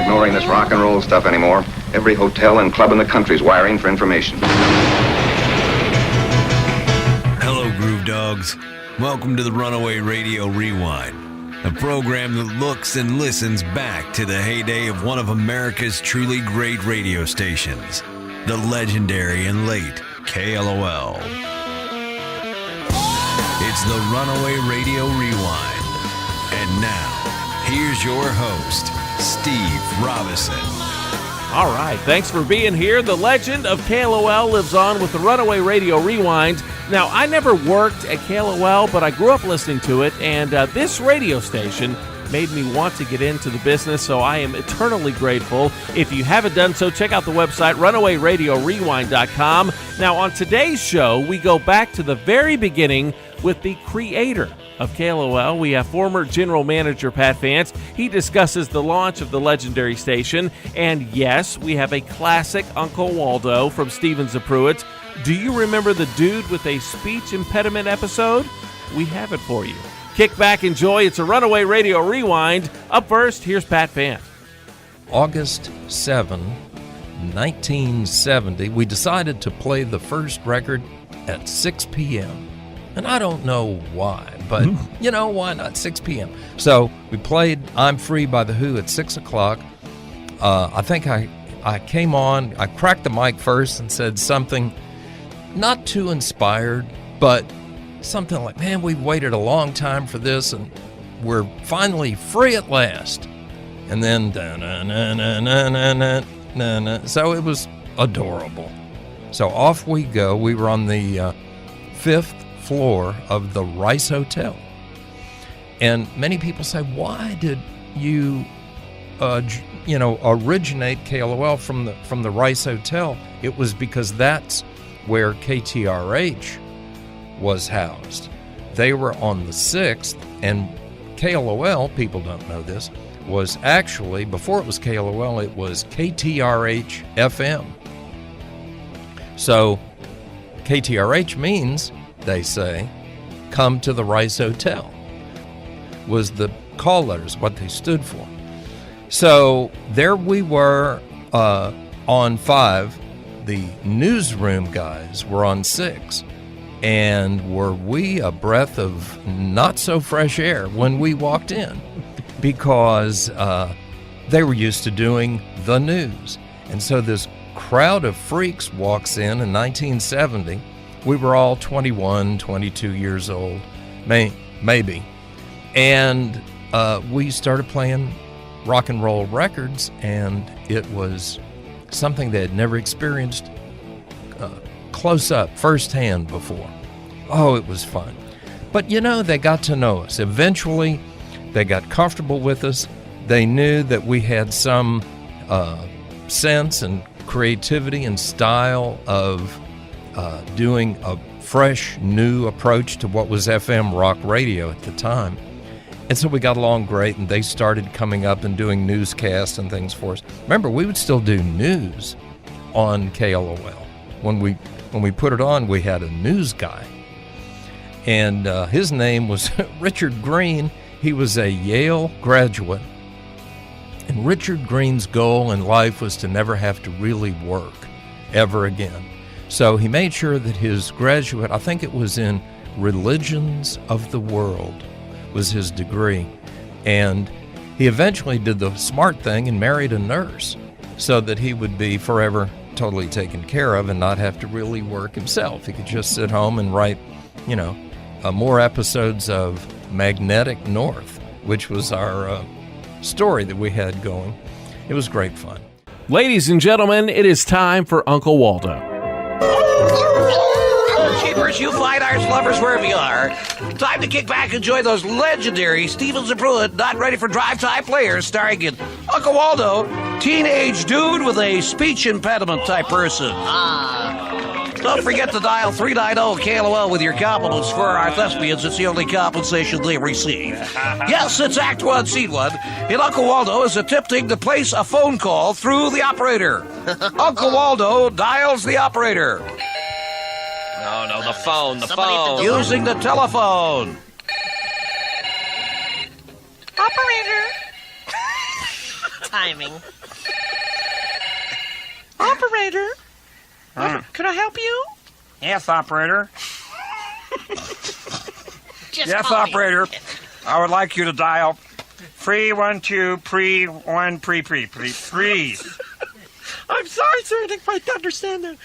ignoring this rock and roll stuff anymore. Every hotel and club in the country's wiring for information. Hello, Groove Dogs. Welcome to the Runaway Radio Rewind, a program that looks and listens back to the heyday of one of America's truly great radio stations, the legendary and late KLOL. It's the Runaway Radio Rewind. And now, here's your host, Steve Robinson. All right, thanks for being here. The legend of KLOL lives on with the Runaway Radio Rewind. Now, I never worked at KLOL, but I grew up listening to it, and this radio station made me want to get into the business, so I am eternally grateful. If you haven't done so, check out the website, runawayradiorewind.com. Now, on today's show, we go back to the very beginning with the creator of KLOL. We have former general manager Pat Vance. He discusses the launch of the legendary station. And yes, we have a classic Uncle Waldo from Stevens of Pruitt. Do you remember the dude with a speech impediment episode? We have it for you. Kick back, enjoy. It's a Runaway Radio Rewind. Up first, here's Pat Vance. August 7, 1970, we decided to play the first record at 6 p.m. And I don't know why, but you know, why not 6 p.m.? So we played I'm Free by The Who at 6 o'clock. I think I came on, I cracked the mic first and said something not too inspired, but something like, man, we've waited a long time for this, and we're finally free at last. And then, so it was adorable. So off we go. We were on the fifth floor of the Rice Hotel. And many people say, why did you, originate KLOL from the Rice Hotel? It was because that's where KTRH was housed. They were on the 6th, and KLOL, people don't know this, was actually, before it was KLOL, it was KTRH FM. So KTRH means, they say, come to the Rice Hotel, was the call letters, what they stood for. So there we were on 5. The newsroom guys were on 6. And were we a breath of not so fresh air when we walked in, because they were used to doing the news. And so this crowd of freaks walks in 1970. We were all 21, 22 years old, maybe. And we started playing rock and roll records, and it was something they had never experienced close up, firsthand before. Oh, it was fun. But you know, they got to know us. Eventually, they got comfortable with us. They knew that we had some sense and creativity and style of doing a fresh, new approach to what was FM rock radio at the time. And so we got along great, and they started coming up and doing newscasts and things for us. Remember, we would still do news on KLOL. When we put it on, we had a news guy. And his name was Richard Green. He was a Yale graduate. And Richard Green's goal in life was to never have to really work ever again. So he made sure that his graduate, I think it was in Religions of the World, was his degree. And he eventually did the smart thing and married a nurse so that he would be forever totally taken care of and not have to really work himself. He could just sit home and write, more episodes of Magnetic North, which was our story that we had going. It was great fun. Ladies and gentlemen, it is time for Uncle Waldo. Keepers, you fine arts lovers, wherever you are, time to kick back and enjoy those legendary Stevens of Pruitt Not Ready for Drive Time players, starring in Uncle Waldo, teenage dude with a speech impediment type person. Don't forget to dial 390-KLOL with your compliments for our thespians. It's the only compensation they receive. Yes, it's Act 1, Scene 1, and Uncle Waldo is attempting to place a phone call through the operator. Uncle Waldo dials the operator. No, the phone. Using the telephone. Operator. timing. Operator, can I help you? Yes, operator. Just Yes, call me. operator. I would like you to dial 312 pre-1 please. I'm sorry, sir. I didn't quite understand that.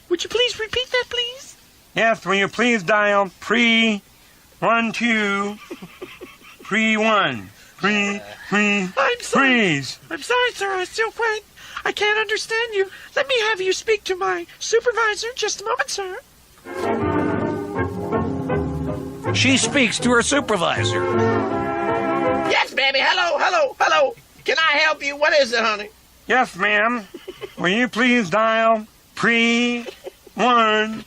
Would you please repeat that, please? Yes, will you please dial pre-12 pre-1 I'm sorry. please. I'm sorry, sir. I can't understand you. Let me have you speak to my supervisor. Just a moment, sir. She speaks to her supervisor. Yes, baby. Hello. Can I help you? What is it, honey? Yes, ma'am. Will you please dial pre-1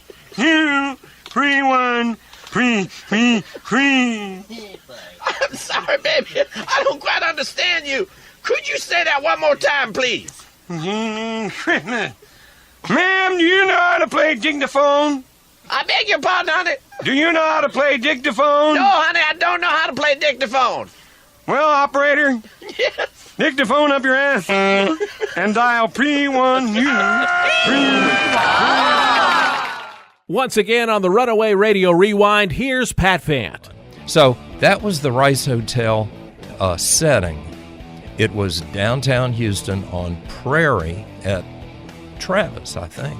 pre-1 pre. I'm sorry, baby. I don't quite understand you. Could you say that one more time, please? Ma'am, do you know how to play dictaphone? I beg your pardon, honey. Do you know how to play dictaphone? No, honey, I don't know how to play dictaphone. Well, operator, Yes. dictaphone up your ass and dial pre-1 Once again on the Runaway Radio Rewind, here's Pat Fant. So that was the Rice Hotel setting. It was downtown Houston on Prairie at Travis, I think.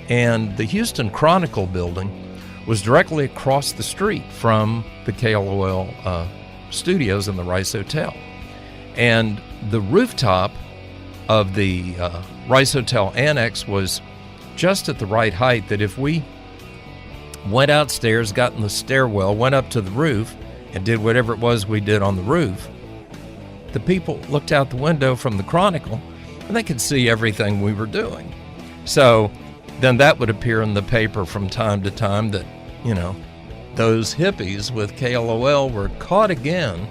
And the Houston Chronicle building was directly across the street from the KLOL studios in the Rice Hotel. And the rooftop of the Rice Hotel Annex was just at the right height that if we went outstairs, got in the stairwell, went up to the roof, and did whatever it was we did on the roof, the people looked out the window from the Chronicle and they could see everything we were doing. So then that would appear in the paper from time to time that, you know, those hippies with KLOL were caught again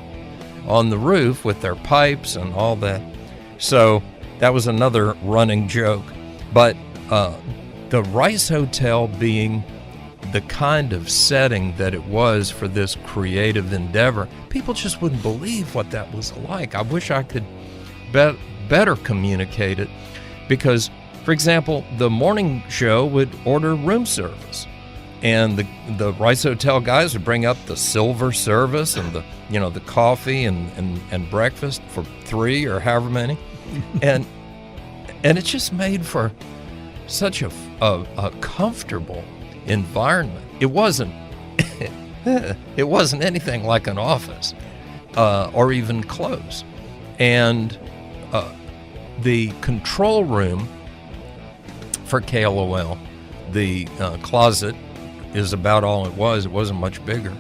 on the roof with their pipes and all that. So that was another running joke. But the Rice Hotel being the kind of setting that it was for this creative endeavor, people just wouldn't believe what that was like. I wish I could better communicate it because, for example, the morning show would order room service, and the Rice Hotel guys would bring up the silver service and the coffee and breakfast for 3 or however many, and it just made for such a comfortable environment. It wasn't anything like an office or even close. And the control room for KLOL, the closet is about all it was. It wasn't much bigger.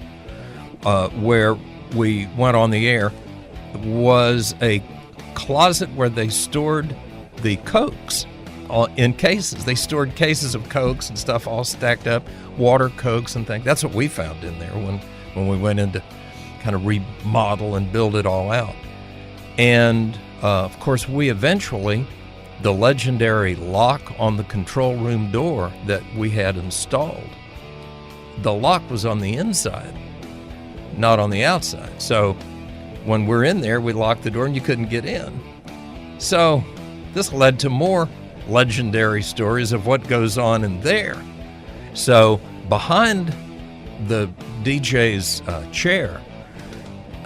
Where we went on the air was a closet where they stored the Cokes in cases. They stored cases of Cokes and stuff all stacked up, water Cokes and things. That's what we found in there when we went in to kind of remodel and build it all out. And of course, we eventually, the legendary lock on the control room door that we had installed, the lock was on the inside, not on the outside. So when we're in there, we locked the door and you couldn't get in. So this led to more legendary stories of what goes on in there. So behind the DJ's chair,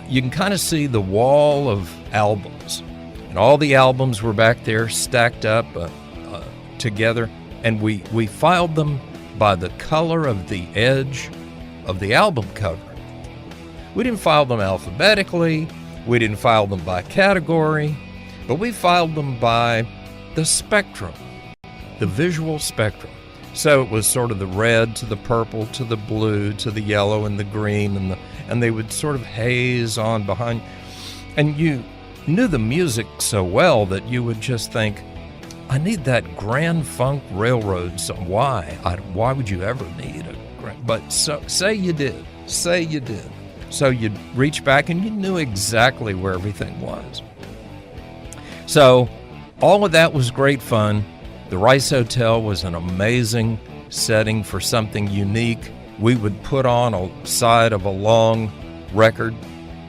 you can kind of see the wall of albums. And all the albums were back there stacked up together. And we filed them by the color of the edge of the album cover. We didn't file them alphabetically. We didn't file them by category. But we filed them by the spectrum, the visual spectrum. So it was sort of the red to the purple to the blue to the yellow and the green, and they would sort of haze on behind. And you knew the music so well that you would just think, I need that Grand Funk Railroad song. Why? Why would you ever need a Grand? But say you did. So you'd reach back and you knew exactly where everything was. So all of that was great fun. The Rice Hotel was an amazing setting for something unique. We would put on a side of a long record,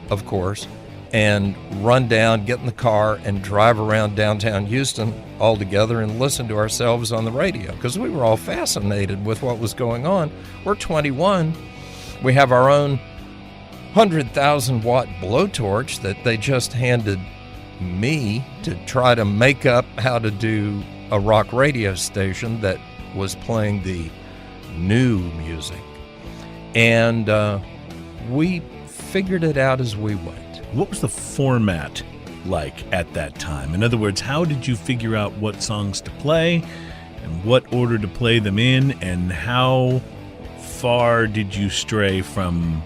of course, and run down, get in the car, and drive around downtown Houston all together and listen to ourselves on the radio because we were all fascinated with what was going on. We're 21. We have our own 100,000 watt blowtorch that they just handed me to try to make up how to do a rock radio station that was playing the new music. And we figured it out as we went. What was the format like at that time? In other words, how did you figure out what songs to play and what order to play them in, and how far did you stray from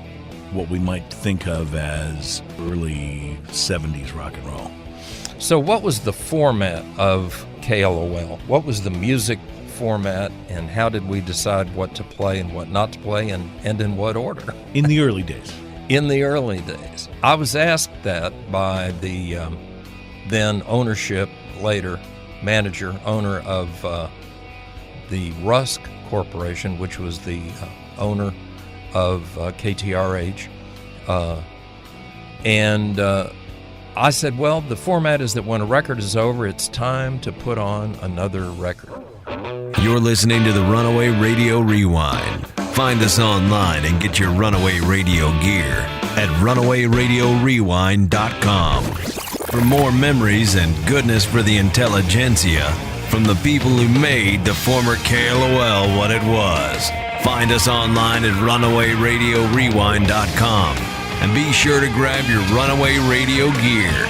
what we might think of as early 70s rock and roll? So what was the format of KLOL? What was the music format, and how did we decide what to play and what not to play, and in what order? In the early days. In the early days. I was asked that by the then ownership, later manager, owner of the Rusk Corporation, which was the owner of KTRH. And I said, well, the format is that when a record is over, it's time to put on another record. You're listening to the Runaway Radio Rewind. Find us online and get your Runaway Radio gear at runawayradiorewind.com. For more memories and goodness for the intelligentsia from the people who made the former KLOL what it was. Find us online at runawayradiorewind.com and be sure to grab your Runaway Radio gear.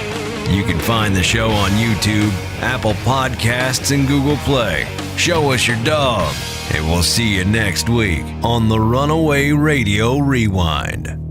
You can find the show on YouTube, Apple Podcasts, and Google Play. Show us your dog, and we'll see you next week on the Runaway Radio Rewind.